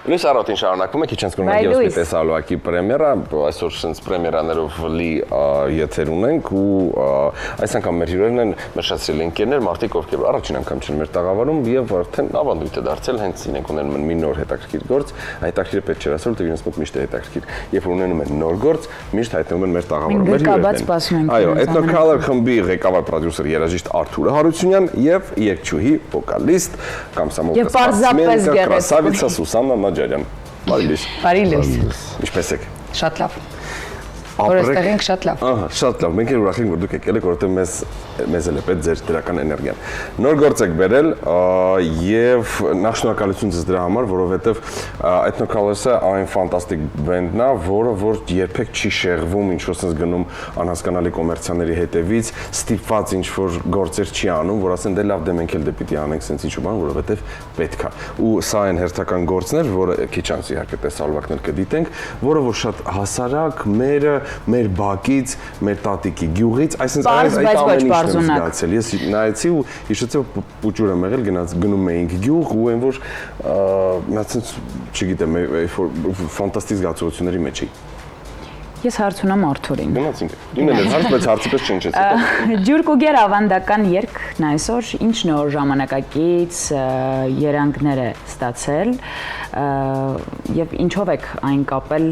Լույս առօրին շարունակվում է, քիչ անց գնում ենք եւս մի տեսալուակի պրեմիերա, այսօր շենց պրեմիերաներով լի եթեր ունենք ու այս անգամ մեր հյուրերն են մեր շատ սիրելի ընկերներ, մարդիկ, ովքեր առաջին անգամ չեն մեր տաղավարում եւ արդեն ավանդույթ է դարձել, հենց իրենք ունենում են մի նոր հետաքրքիր գործ, հետաքրքիր պետք չէ ասել, որ իրենց մոտ միշտ է հետաքրքիր, երբ ունենում են նոր գործ, միշտ հայտնվում են մեր տաղավարում, մեր հյուրերն։ Այո, Ethnocolor խմբի ղեկավար պրոդյուսեր երաժիշտ Արթուր Հարությունյան եւ երգչուհի վոկալիստ Կրասավիցա Սուսաննա Նաջարյան։ Բարի լույս։ Բարի լույս։ Ինչպե՞ս եք։ Շատ լավ։ Որստեղ ենք շատ լավ։ Ահա, շատ լավ։ Մենք ուրախ ենք, որ դուք եկել եք, որովհետեւ մեզ էլ է պետք ձեր դրական էներգիան։ Նոր գործ եք բերել եւ նախ շնորհակալություն ձեզ դրա համար, որովհետեւ Ethnocolor-ը այն ֆանտաստիկ բենդն է, որ երբեք չի շեղվում, ինչ որ sense գնում անհասկանալի կոմերցիաների հետևից, ստիպված ինչ որ գործեր չի անում, որ ասեն դե լավ, դե մենք էլ դե պիտի անենք sense ինչ բան, որովհետեւ պետք է։ Ու սա այն հերթական գործն էր, որը քիչ անց իհարկե տեսալվակներ կդիտենք, որը որ շատ հասարակ մեր բակից, մեր տատիկի գյուղից, այսինքն այդ ամենը զգացել։ Ես նայեցի ու հիշեցի, որ պուճուր եմ եղել, գնում էինք գյուղ ու այն որ ասենց, չգիտեմ, ֆանտաստիկ զգացողությունների մեջ էի։ Ես հարց ունեմ Արթուրին։ Գնացինք։ Ինքն էլ հարց, բայց հարցի պես չնչեցի։ Ջուրկուգեր ավանդական երգն այսօր ինչ նոր ժամանակակից երանգներ է ստացել եւ ինչով եք այն կապել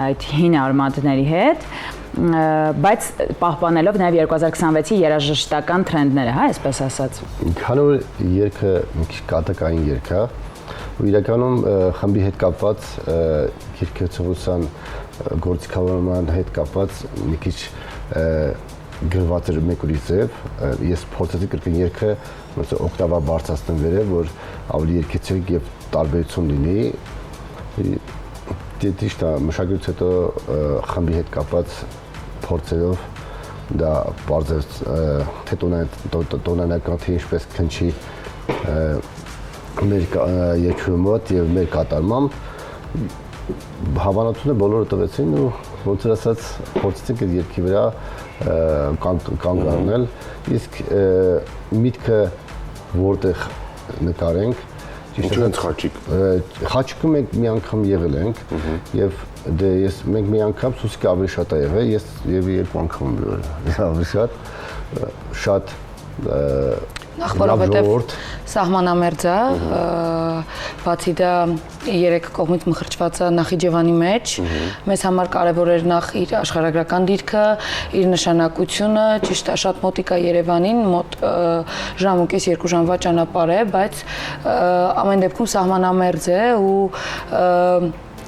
այդ հին արմատների հետ, բայց պահպանելով նաեւ 2026-ի երաժշտական տրենդները, հա, այսպես ասած։ Քանի որ երգը մի քիչ կատակային երգ է, ու իրականում խմբի հետ կապված երգեցողության գործիքավորման հետ կապված մի քիչ գրված էր մեկ ուրիշ ձև, ես փորձեցի կրկին երգը ոնց օկտավա բարձրացնել վերև, որ ավելի երգեցիկ եւ տարբերություն լինի։ Դիտիշ դա մշակույթից հետո խմբի հետ կապված փորձերով դա բարձր թե տոնանական թե ինչպես քնչի մեր երգի մոտ եւ մեր կատարմամբ հավանությունը բոլորը տվեցին ու ոնց ասած փորձեցինք այդ երգի վրա կանգ առնել, իսկ միտքը որտեղ նկարենք, ճիշտ է խաչիկ։ Խաչիկը մենք մի անգամ եղել ենք եւ դե մենք մի անգամ Սուսիկը ավելի շատ է եղել, ես եւ երկու անգամ ավելի շատ Նախ որովհետև սահմանամերձ է, բացի դա երեք կողմից մխրճված է Նախիջևանի մեջ, մեզ համար կարևոր էր նախ իր աշխարհագրական դիրքը, իր նշանակությունը, ճիշտ է, շատ մոտիկ է Երևանին, մոտ ժամ ու կես 2 ժամվա ճանապարհ է, բայց ամեն դեպքում սահմանամերձ է ու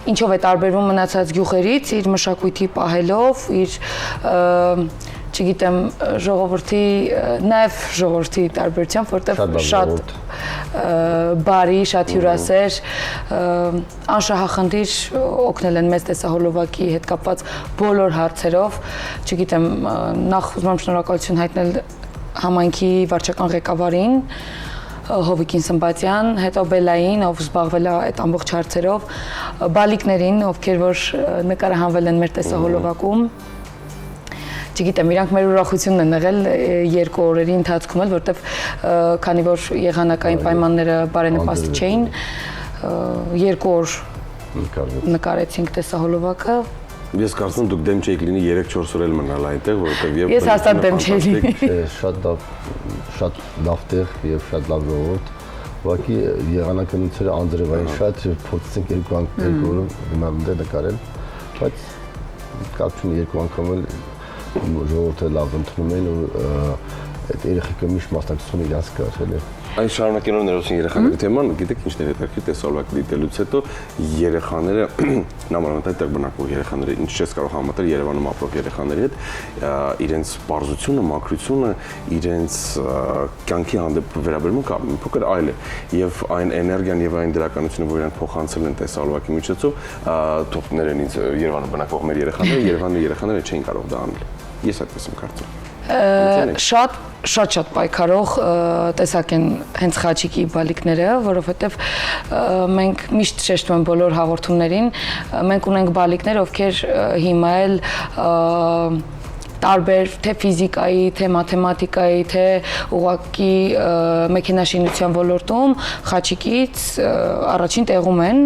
ինչով է տարբերվում մնացած գյուղերից, իր մշակույթի պահելով, իր չգիտեմ, ժողովրդի, նաև ժողովրդի տարբերությամբ, որտեղ շատ բարի, շատ հյուրասեր, անշահախնդիր օգնել են մեզ տեսահոլովակի հետ կապված բոլոր հարցերով, չգիտեմ, նախ ուզում եմ շնորհակալություն հայտնել համայնքի վարչական ղեկավարին, Հովիկին Սմբատյան, հետո Բելային, ով զբաղվել է այդ ամբողջ հարցերով, բալիկներին, ովքեր որ նկարահանվել են մեր տեսահոլովակում, չգիտեմ, իրանք մեր ուրախությունն են եղել 2 օրերի ընթացքում էլ, որտեվ քանի որ եղանակային պայմանները բարենպաստ չէին, 2 օր նկարեցինք տեսահոլովակը։ Ես կարծում եմ դուք դեմ չեք լինի 3-4 օր էլ մնալ այնտեղ, որովհետև եւ Ես հաստատ դեմ չեմ լինի։ Շատ լավ տեղ եւ շատ լավ ժողովուրդ։ Ուղղակի եղանակնիցերը անձրևային շատ փորձեցինք 2 օրում գնալ դե նկարել, բայց կապ չունի 2 անգամ էլ ժողովուրդը լավ ընդունում են ու այդ երեխեքը միշտ մասնակցություն իրաց կար, էլի։ Այն շարունակելով ներողություն երեխաների թեման, գիտեք ինչն է հետաքրքիր տեսալուակ դիտելուց հետո երեխաները նամանավանդ այդտեղ բնակվող երեխաները, ինչ չես կարող համատել Երևանում ապրող երեխաների հետ, իրենց պարզությունը, մաքրությունը, իրենց կյանքի հանդեպ վերաբերմունքը մի փոքր այլ է եւ այն էներգիան եւ այն դրականությունը, որ իրենք փոխանցել են տեսալուակի միջոցով, թող ներեն ինձ Երևանում բնակվող մեր երեխաները, Երևանի երեխաները չէին կարող դա անել։ Ես այդպես եմ կարծում։ Շատ պայքարող տեսակ են հենց խաչիկի բալիկները, որովհետև մենք միշտ շեշտում ենք բոլոր հաղորդումներին, մենք ունենք բալիկներ, ովքեր հիմա էլ տարբեր թե ֆիզիկայի, թե մաթեմատիկայի, թե ուղղակի մեքենաշինության ոլորտում Խաչիկից առաջին տեղում են,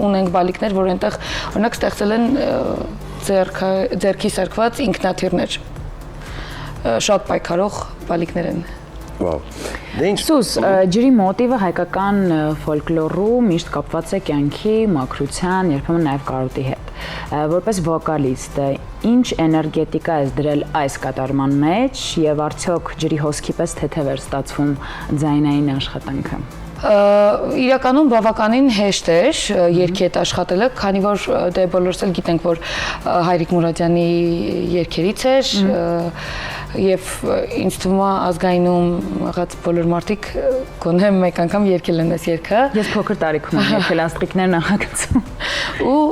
ունենք բալիկներ, որ այնտեղ օրինակ ստեղծել են ձեռքի սարքված ինքնաթիռներ։ Շատ պայքարող բալիկներ են։ Վաու։ Դե ինչ Սուս, ջրի մոտիվը հայկական ֆոլկլորում միշտ կապված է կյանքի, մաքրության, երբեմն նաև կարոտի հետ։ Որպես վոկալիստ, ինչ էներգետիկա ես դրել այս կատարման մեջ եւ արդյոք ջրի հոսքի պես թեթև էր ստացվում ձայնային աշխատանքը։ Իրականում բավականին հեշտ էր երգի հետ աշխատելը, քանի որ դե բոլորս էլ գիտենք, որ Հայրիկ Մուրադյանի երգերից էր եւ ինձ թվում է ազգայինում եղած բոլոր մարդիկ գոնե մեկ անգամ երգել են այս երգը։ Ես փոքր տարիքում եմ եկել աստղիկներ նախագծում։ Ու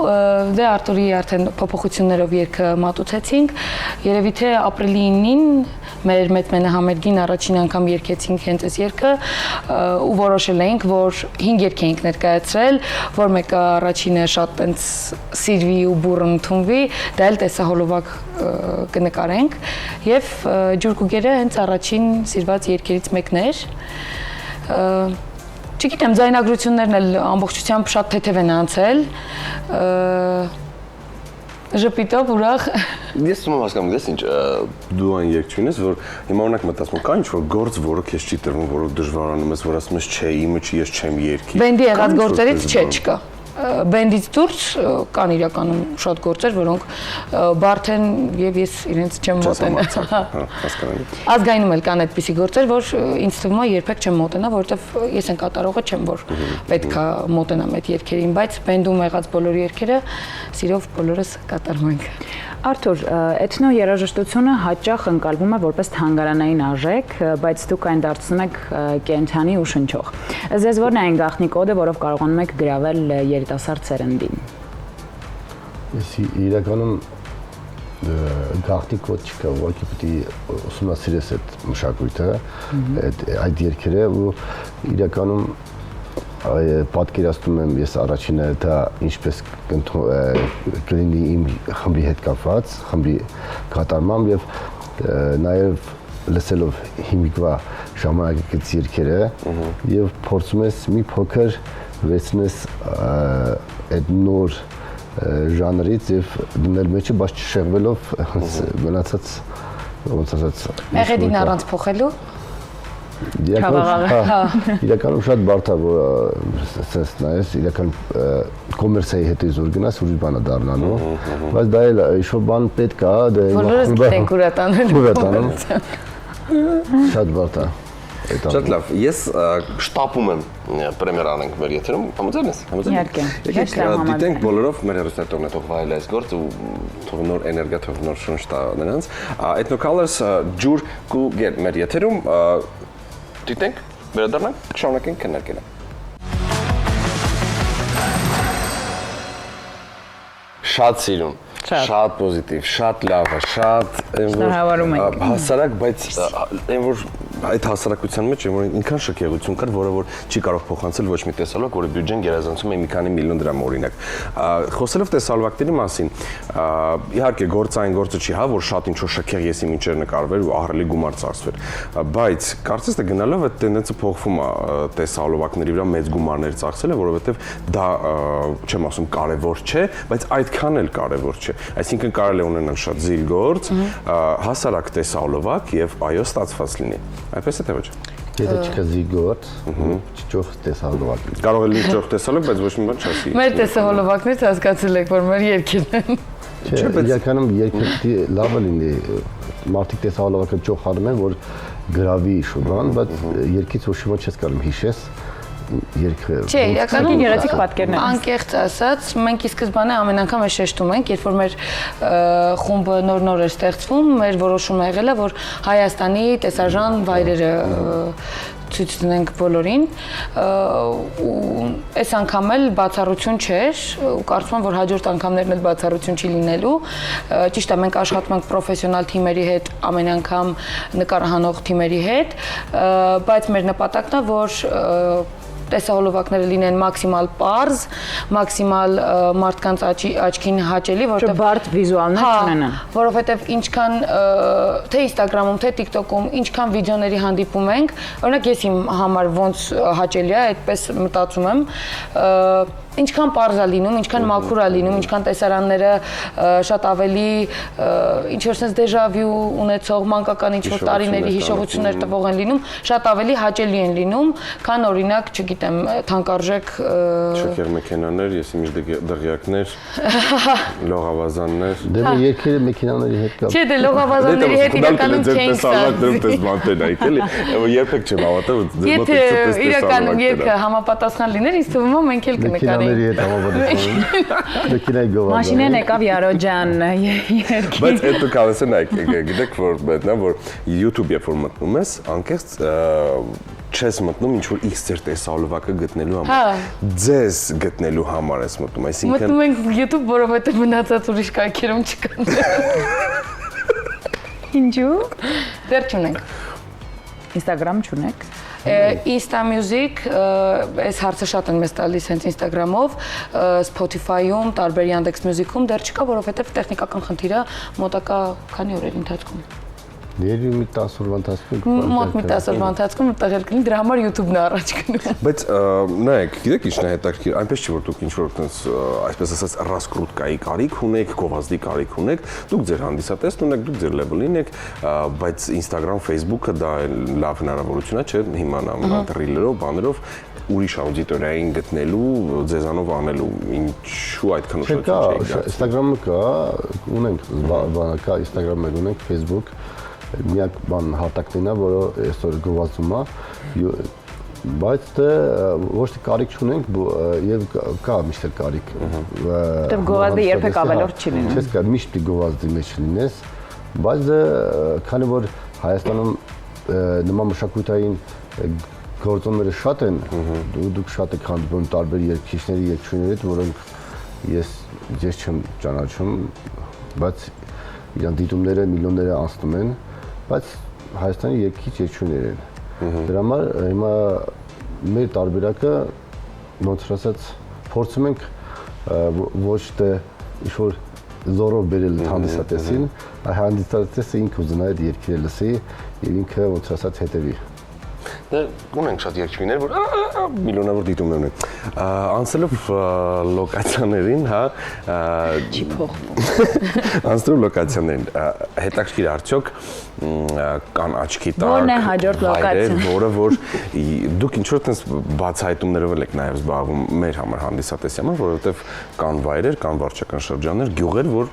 դե Արտուրի արդեն փոփոխություններով երգը մատուցեցինք։ Երևի թե ապրիլի 9-ին մեր մեծ մենահամերգին առաջին անգամ երգեցինք հենց այս երգը ու որոշել էինք, որ 5 երգ էինք ներկայացրել, որ մեկը առաջինը շատ տենց սիրվի ու բուռն ընդունվի, դա էլ տեսահոլովակ կնկարենք եւ ջուրկուգերը հենց առաջին սիրված երգերից մեկն էր։ Չգիտեմ, ձայնագրություններն էլ ամբողջությամբ շատ թեթև են անցել։ Ժպիտով ուրախ։ Ես ում հասկանում ես ինչ դու այն երգչուհին ես, որ հիմա օրինակ մտածում կա ինչ որ գործ, որը քեզ չի տրվում, որը դժվարանում ես, որ ասում ես չէ, իմը չի, ես չեմ երգի։ Բենդի եղած գործերից չէ, չկա։ Բենդից դուրս կան իրականում շատ գործեր, որոնք բարդ են եւ ես իրենց չեմ մոտենա։ Հասկանալի։ Ազգայինում էլ կան այդպիսի գործեր, որ ինձ թվում է երբեք չեմ մոտենա, որովհետեւ ես այն կատարողը չեմ, որ պետքա մոտենամ այդ երգերին, բայց բենդում եղած բոլոր երգերը սիրով բոլորս կատարում ենք։ Արթուր, էթնո երաժշտությունը հաճախ ընկալվում է որպես թանգարանային արժեք, բայց դուք այն դարձնում եք կենթանի ու շնչող։ Ձեզ ո՞րն է այն գաղտնի կոդը, որով կարողանում եք գրավել երիտասարդ սերնդին։ Ես իրականում գաղտնի կոդ չկա, ուղղակի պետք է ուսումնասիրես այդ մշակույթը, այդ երգերը ու իրականում պատկերացնում եմ ես առաջինը դա ինչպես կլինի իմ խմբի հետ կապված, խմբի կատարմամբ եւ նաեւ լսելով հիմիկվա ժամանակակից երգերը եւ փորձում ես մի փոքր վերցնես այդ նոր ժանրից եւ դնել մեջը, բայց չշեղվելով մնացած ոնց ասած Մեղեդին առանց փոխելու իրականում շատ բարդ է որ sense նայես իրական կոմերցիայի հետ զուր գնաս ուրիշ բան է դառնալու բայց դա էլ ինչ-որ բան պետք է դա բոլորս գիտենք ուր տանել շատ բարդ է Շատ լավ, ես շտապում եմ պրեմիեր անենք մեր եթերում, համաձայն ես? Իհարկե, դիտենք բոլորով մեր հեռուստատողն է թող վայել այս գործ ու թող նոր էներգիա, թող նոր շունչ տա նրանց։ Ethno Colors ջուր կու գեր մեր եթերում դիտենք, վերադառնանք, շարունակենք քննարկելը։ Շատ սիրուն, շատ պոզիտիվ, շատ լավ է, շատ շնորհավորում ենք։ Հասարակ, բայց այն որ այդ հասարակության մեջ որ ինքան շքեղություն կար, որը որ չի կարող փոխանցել ոչ մի տեսալոկ, որը բյուջեն գերազանցում է մի քանի միլիոն դրամ օրինակ։ Խոսելով տեսալոկների մասին, իհարկե գործային գործը չի, հա, որ շատ ինչ որ շքեղ եսի մինչեր նկարվեր ու ահռելի գումար ծախսվեր, բայց կարծես թե գնալով այդ տենդենսը փոխվում է տեսալոկների վրա մեծ գումարներ ծախսելը, որովհետև դա չեմ ասում կարևոր չէ, բայց այդքան էլ կարևոր չէ։ Այսինքն կարելի է ունենալ շատ զիլ գործ, հասարակ տեսալովակ եւ այո ստացված լինի։ Այդպես է թե ոչ։ Եթե չկա զիգոտ, չճոխ տեսալովակ։ Կարող է լինի ճոխ տեսալոկ, բայց ոչ մի բան չասի։ Մեր տեսահոլովակներից հասկացել եք, որ մեր երգերն են։ Չէ, իրականում երգի լավը լինի, մարդիկ տեսահոլովակը ճոխանում են, որ գրավի շուտան, բայց երգից ոչ մի չես կարող հիշես։ Չէ, իրականում գեղեցիկ պատկերներ։ Անկեղծ ասած, մենք ի սկզբանե ամեն անգամ է շեշտում ենք, երբ որ մեր խումբը նոր-նոր է ստեղծվում, մեր որոշումը եղել է, որ Հայաստանի տեսարժան վայրերը ցույց տանենք բոլորին ու այս անգամ էլ բացառություն չէր ու կարծում եմ որ հաջորդ անգամներն էլ բացառություն չի լինելու ճիշտ է մենք աշխատում ենք պրոֆեսիոնալ թիմերի հետ ամեն անգամ նկարահանող թիմերի հետ բայց մեր նպատակն է որ տեսահոլովակները լինեն մաքսիմալ պարզ, մաքսիմալ մարդկանց աչքին հաճելի, որովհետև բարդ վիզուալներ չունենան։ Որովհետև ինչքան թե Instagram-ում, թե TikTok-ում, ինչքան վիդեոների հանդիպում ենք, օրինակ ես իմ համար ոնց հաճելի է, այդպես մտածում եմ, ինչքան պարզ է լինում, ինչքան մաքուր է լինում, ինչքան տեսարանները շատ ավելի ինչ-որ sense դեժավյու ունեցող մանկական ինչ-որ տարիների հիշողություններ տվող են լինում, շատ ավելի հաճելի են լինում, քան օրինակ, չգիտեմ, թանկարժեք շքեղ մեքենաներ, ես իմիջ դղյակներ, լողավազաններ։ Դե մի երկերը մեքենաների հետ կապ։ Չէ, դե լողավազանների հետ իրականում չենք ստացվում, երբեք չեմ հավատա, եթե իրականում երկը համապատասխան լիներ, ինձ թվում է մենք էլ կնկարեինք։ Հետ համապատասխան։ Մեքենայի գովազան։ Մաշինեն եկավ Յարոջան երկի։ Բայց այդ դու կարող ես նայեք, գիտեք որ YouTube-ը որ մտնում ես, անկեղծ չես մտնում ինչ որ X ձեր տեսահոլովակը գտնելու համար։ Ձեզ գտնելու համար ես մտնում, այսինքն մտնում ենք YouTube, որովհետև մնացած ուրիշ կայքերում չկան։ Ինչու՞։ Դեռ չունենք։ Instagram չունեք։ Insta Music, այս հարցը շատ են մեզ տալիս հենց Instagram-ով, Spotify-ում, տարբեր Yandex Music-ում դեռ չկա, որովհետև տեխնիկական խնդիրը մոտակա քանի օրերի ընթացքում։ Երևի մի 10 օրվա ընթացքում մոտ մի 10 օրվա ընթացքում տեղել կլինի, դրա համար YouTube-ն է առաջ գնում։ Բայց նայեք, գիտեք ինչն է հետաքրքիր, այնպես չի որ դուք ինչ-որ այդպես այսպես ասած ռասկրուտկայի կարիք ունեք, գովազդի կարիք ունեք, դուք ձեր հանդիսատեսն ունեք, դուք ձեր լեբելին եք, բայց Instagram, Facebook-ը դա լավ հնարավորություն է, չէ՞, հիմա ռիլերով, բաներով ուրիշ աուդիտորիային գտնելու, ձեզանով անելու, ինչու այդքան ուշադրություն չեք դարձնում։ Instagram-ը կա, ունենք, կա Instagram-ը ունենք, Facebook միակ բան հատակն է, որը այսօր գովազդում է, բայց դե ոչ թե կարիք չունենք եւ կա միշտ կարիք։ Դեռ գովազդը երբեք ավելորդ չի լինում։ Չես կա միշտ գովազդի մեջ լինես, բայց դե քանի որ Հայաստանում նման մշակութային գործոնները շատ են, դուք շատ եք հանդիպում տարբեր երգիչների, երգչուհիների հետ, որոնք ես չեմ ճանաչում, բայց իրան դիտումները միլիոնները անցնում են, բայց Հայաստանի երգիչ երգչուհիներ են։ Դրա համար հիմա մեր տարբերակը ոնց ասած փորձում ենք ոչ թե ինչ-որ զորով բերել հանդիսատեսին, այլ հանդիսատեսը ինքը ուզենա այդ երգերը լսի եւ ինքը ոնց ասած հետեւի։ Դե ունենք շատ երգչուհիներ, որ միլիոնավոր դիտումներ ունեն։ Անցելով լոկացիաներին, հա, չի փոխվում։ Անցնելով լոկացիաներին, հետաքրքիր արդյոք կան աչքի տակ։ Որն է հաջորդ լոկացիան, որը որ դուք ինչ որ տես բացահայտումներով եք նաև զբաղվում մեր համար հանդիսատեսի համար, որովհետև կան վայրեր, կան վարչական շրջաններ, գյուղեր, որ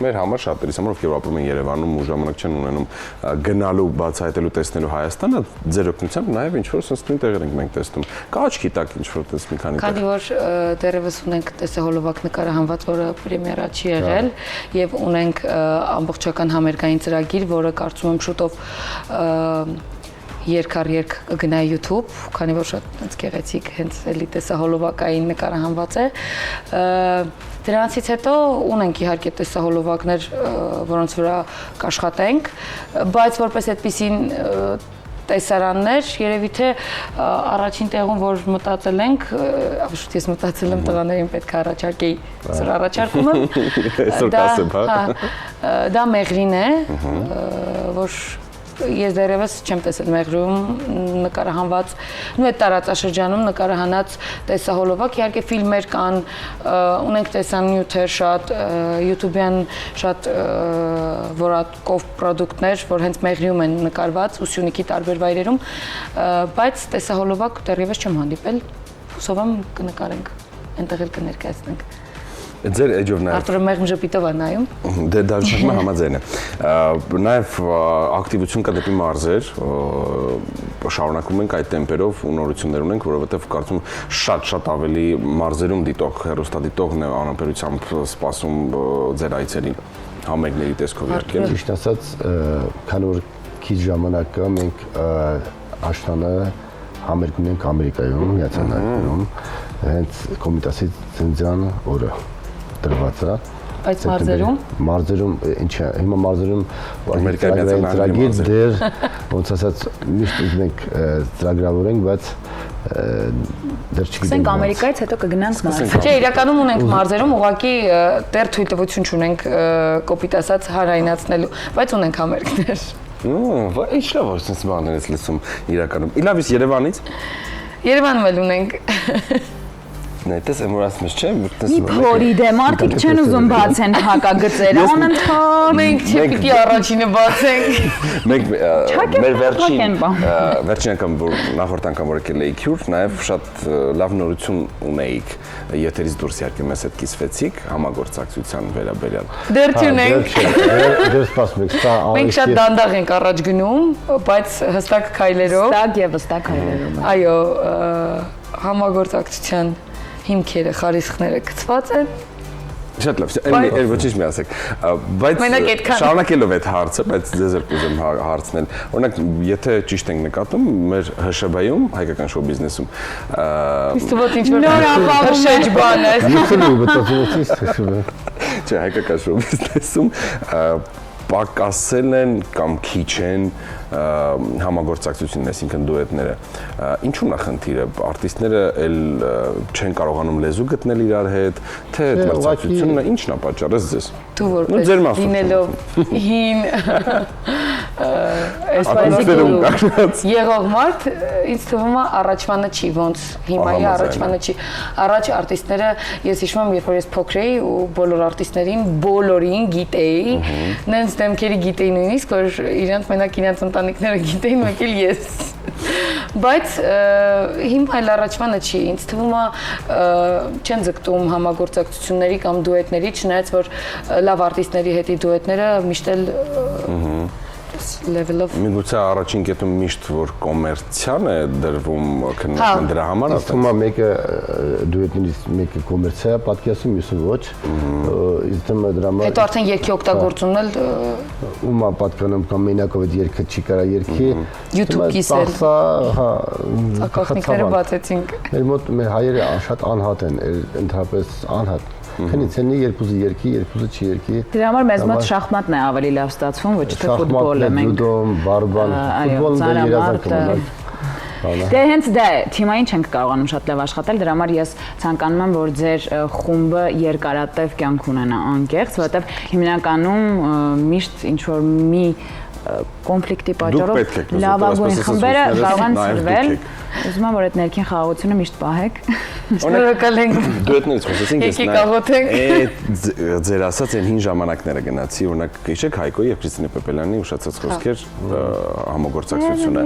մեր համար շատերիս համար ովքեր ապրում են Երևանում ու ժամանակ չեն ունենում գնալու, բացահայտելու, տեսնելու Հայաստանը, ձեր օգնությամբ նաև ինչ որ sense նույն տեղեր ենք մենք տեսնում։ Կա աչքի տակ ինչ որ տես մի քանի տեղ։ Քանի որ դեռևս ունենք տեսահոլովակ նկարահանված, որը պրեմիերա չի եղել, եւ ունենք ամբողջական համերգային ծրագիր, որը կարծում եմ շուտով երկ կգնա YouTube, քանի որ շատ գեղեցիկ հենց էլի տեսահոլովակային նկարահանված է։ Դրանցից հետո ունենք իհարկե տեսահոլովակներ, որոնց վրա կաշխատենք, բայց որպես այդպիսին տեսարաններ, երևի թե առաջին տեղում որ մտածել ենք, շուտ ես մտածել եմ տղաներին պետք է առաջարկեի սր առաջարկումը։ Այսօր կասեմ, հա։ Դա Մեղրին է, որ ես դեռևս չեմ տեսել Մեղրիում նկարահանված, նույն այդ տարածաշրջանում նկարահանած տեսահոլովակ, իհարկե ֆիլմեր կան, ունենք տեսանյութեր շատ, YouTube-յան շատ որակով պրոդուկտներ, որ հենց Մեղրիում են նկարված ու Սյունիքի տարբեր վայրերում, բայց տեսահոլովակ դեռևս չեմ հանդիպել, հուսով եմ կնկարենք, այնտեղ էլ կներկայացնենք։ Ձեր էջով նաև Արտուրը մեղմ ժպիտով է նայում։ Դե դա շփման համաձայն է։ Նաև ակտիվություն կա դեպի մարզեր, շարունակում ենք այդ տեմպերով ու նորություններ ունենք, որովհետև կարծում շատ ավելի մարզերում դիտող, հեռուստադիտողն է անապերությամբ սպասում ձեր այցերին համերգների տեսքով իհարկե։ Ճիշտ ասած, քանի որ քիչ ժամանակ կա, մենք աշնանը համերգ ունենք Ամերիկայում, Միացյալ Նահանգներում, հենց Կոմիտասի ծննդյան օրը դրված է Բայց մարզերում ինչ է, հիմա մարզերում Ամերիկայի դեր ոնց ասած միշտ ուզում ենք ծրագրավորենք, բայց դեռ չգիտենք։ Ասենք Ամերիկայից հետո կգնանք մարզ։ Չէ, իրականում ունենք մարզերում, ուղղակի դեռ թույլտվություն չունենք կոպիտ ասած հարայնացնելու, բայց ունենք համերգներ։ Ինչ լավ որ sense բաներ ես լսում իրականում։ Իլավից Երևանից։ Երևանում էլ ունենք։ Նայտես εμորացնես չէ, Մի փորիդ է, մարդիկ չեն ուզում բացեն հակագծերը, անընդհատ Մենք չպիտի առաջինը բացենք։ Մենք մեր վերջին անգամ որ նախորդ անգամ որ եկել էիք հյուր, նաև շատ լավ նորություն ունեիք եթերից դուրս իհարկե մեզ հետ կիսվեցիք համագործակցության վերաբերյալ։ Դեռ չունենք։ Դեռ սպասում ենք, սա Մենք շատ դանդաղ ենք առաջ գնում, բայց հստակ քայլերով։ Ստակ եւ վստակ հայերով։ Այո, համագործակցության հիմքերը, խարիսխները գծված են։ Շատ լավ, ոչինչ մի ասեք, բայց շարունակելով այդ հարցը, բայց ձեզ էլ կուզեմ հարցնել, օրինակ, եթե ճիշտ ենք նկատում, մեր ՀՇԲ-ում, հայկական շոու բիզնեսում, Իստվոտ ինչ-որ նոր ապահովիչ բան է։ Չէ, հայկական շոու բիզնեսում պակասել են կամ քիչ են համագործակցությունն, այսինքն դուետները։ Ինչու՞ն է խնդիրը։ Արտիստները էլ չեն կարողանում լեզու գտնել իրար հետ, թե այդ մրցակցությունը ինչն է պատճառը ձեզ։ Դու որպես լինելով հին այսպես եղող մարդ, ինձ թվում է առաջվանը չի, ոնց հիմայի առաջվանը չի։ Առաջ արտիստները, ես հիշում եմ, երբ որ ես փոքր էի ու բոլոր արտիստներին, բոլորին գիտեի, նենց դեմքերի գիտեի նույնիսկ, որ իրանց մենակ իրենց ընտանիքները գիտեին, մեկ էլ ես։ Բայց հիմա այլ առաջվանը չի, ինձ թվում է չեն ձգտում համագործակցությունների կամ դուետների, չնայած որ լավ արտիստների հետի դուետները միշտ էլ level-ով Միգուցե առաջին կետում միշտ որ կոմերցիան է դրվում քննարկման դրա համար ասում եմ մեկը դուետներից մեկը կոմերցիա է պատկերացում, մյուսը ոչ։ Իսկ դրա համար հետո արդեն երկի օգտագործումն էլ ում է պատկանում կամ մենակով այդ երգը չի կարա երգի YouTube կիսել։ Հա, ակախնիկները բացեցինք։ Մեր մոտ մեր հայերը շատ անհատ են, ընդհանրապես անհատ։ Քնից են երկուսը երգի, երկուսը չի երգի։ Դրա համար մեզ մոտ շախմատն է ավելի լավ ստացվում, ոչ թե ֆուտբոլը մենք։ Լուդո, բարբան, ֆուտբոլն երազանք Դե հենց դա է, թիմային չենք կարողանում շատ լավ աշխատել, դրա համար ես ցանկանում եմ, որ ձեր խումբը երկարատև կյանք ունենա անկեղծ, որովհետև հիմնականում միշտ ինչ որ մի կոնֆլիկտի պատճառով լավագույն խմբերը կարող են ծրվել։ Ուզում եմ որ այդ ներքին խաղաղությունը միշտ պահեք։ Շնորհակալ ենք։ Դուետներից խոսեցինք, ես այդ ձեր ասած այն հին ժամանակները գնացի, օրինակ հիշեք Հայկոյի եւ Քրիստինե Պեպելյանի ուշացած խոսքեր համագործակցությունը։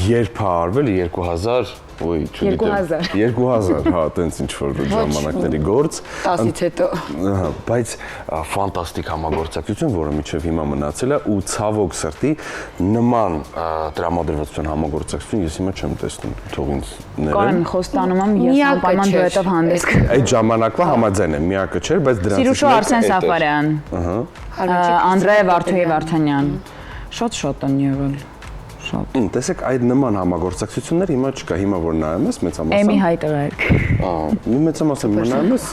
Երբ է արվել 2000 Ոյ, չգիտեմ։ 2000, հա, տենց ինչ որ ժամանակների գործ։ 10-ից հետո։ Բայց ֆանտաստիկ համագործակցություն, որը միջև հիմա մնացել է ու ցավոք սրտի նման տրամադրվածության համագործակցություն ես հիմա չեմ տեսնում։ Թող ինձ ներեն։ Կարեն խոստանում եմ, ես անպայման դուետով հանդես կգամ։ Այդ ժամանակվա համաձայն եմ, միակը չէր, բայց դրանից Սիրուշո Արսեն Սաֆարյան։ Անդրեյ Վարդուհի-Վարդանյան։ Շատ են եղել։ Տեսեք, այդ նման համագործակցություններ հիմա չկա, հիմա որ նայում ես մեծամասամբ։ Էմի հայտարարք։ Մի մեծամասամբ նայում ես։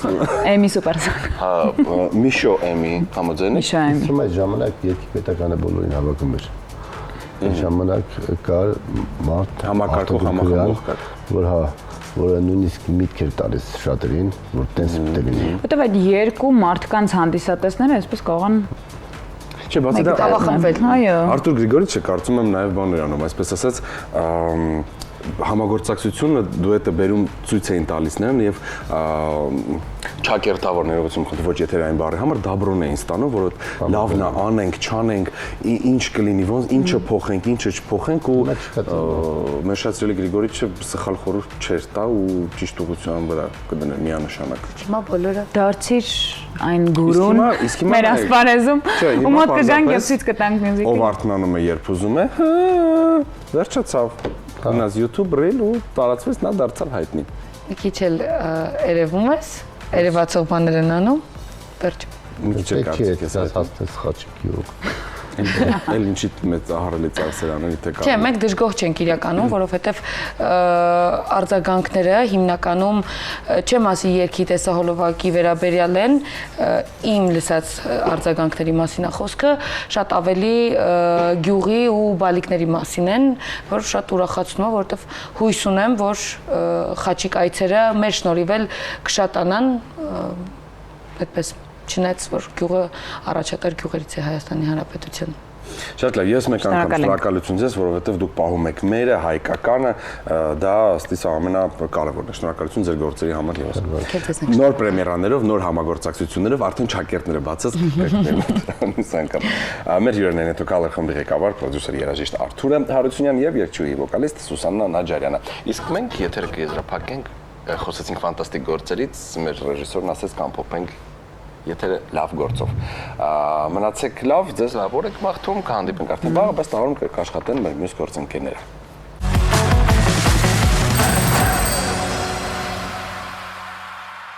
Էմի սուպերսան։ Հա, Միշո Էմի, համաձայն եք։ Միշո Էմի։ Ասում այդ ժամանակ երկի պետականը բոլորին հավաքում էր։ Այդ ժամանակ կար մարդ համակարգող համախմբող կար, որ հա, որը նույնիսկ միտք էր տալիս շատերին, որ տենց պետք է լինի։ Որտեւ այդ երկու մարդկանց հանդիսատեսները այսպես կարող են Չէ, բացի դա ավախանվել։ Այո։ Արտուր Գրիգորիչը կարծում եմ նաև բաներ անում, այսպես ասած, համագործակցությունը դուետը բերում ցույց էին տալիս նրան եւ չակերտավոր ներողություն խնդրում ոչ եթերային բառի համար դաբրոն էին ստանում, որ լավն է անենք, չանենք, ինչ կլինի, ոնց ինչը փոխենք, ինչը չփոխենք ու մեր շատ սիրելի Գրիգորիչը սխալ խորհուրդ չէր տա ու ճիշտ ուղղության վրա կդներ միանշանակ։ Հիմա բոլորը դարձիր այն գուրուն մեր ասպարեզում ու մոտ կգանք եւ ցույց կտանք մյուզիկը։ Ով արթնանում է երբ ուզում է, վերջացավ։ Գնաց YouTube reel ու տարածվեց նա դարձավ հայտնի։ Մի քիչ էլ երևում ես, երևացող բաներ են անում, վերջ։ Մի քիչ կարծիք ես հասնես խաչիկի ու Էլ ինչի մեծ ահռելի ծախսերաների թե Չէ, մենք դժգոհ չենք իրականում, որովհետև արձագանքները հիմնականում չեմ ասի երկի տեսահոլովակի վերաբերյալ են, իմ լսած արձագանքների մասին է խոսքը, շատ ավելի գյուղի ու բալիկների մասին են, որ շատ ուրախացնում է, որովհետև հույս ունեմ, որ Խաչիկ այցերը մեր շնորհիվ էլ կշատանան, այդպես չնայած որ գյուղը առաջատար գյուղերից է Հայաստանի Հանրապետության։ Շատ լավ, ես մեկ անգամ շնորհակալություն ձեզ, որովհետև դուք պահում եք մերը, հայկականը, դա ըստիս ամենակարևորն է։ Շնորհակալություն ձեր գործերի համար եւս։ Նոր պրեմիերաներով, նոր համագործակցություններով արդեն ճակերտները բացած մյուս անգամ։ Մեր հյուրերն են Տոկալեր խմբի ղեկավար, պրոդյուսեր երաժիշտ Արթուրը Հարությունյան եւ երգչուհի վոկալիստ Սուսաննա Նաջարյանը։ Իսկ մենք եթերը կեզրափակենք, խոսեցինք ֆանտաստիկ գործերից, մեր ռեժիսորն ասեց կամփոփենք եթե լավ գործով։ Մնացեք լավ, ձեզ լավ օրեք մաղթում, կհանդիպենք արդեն վաղը, բայց տաղարում կաշխատեն մեր մյուս գործընկերները։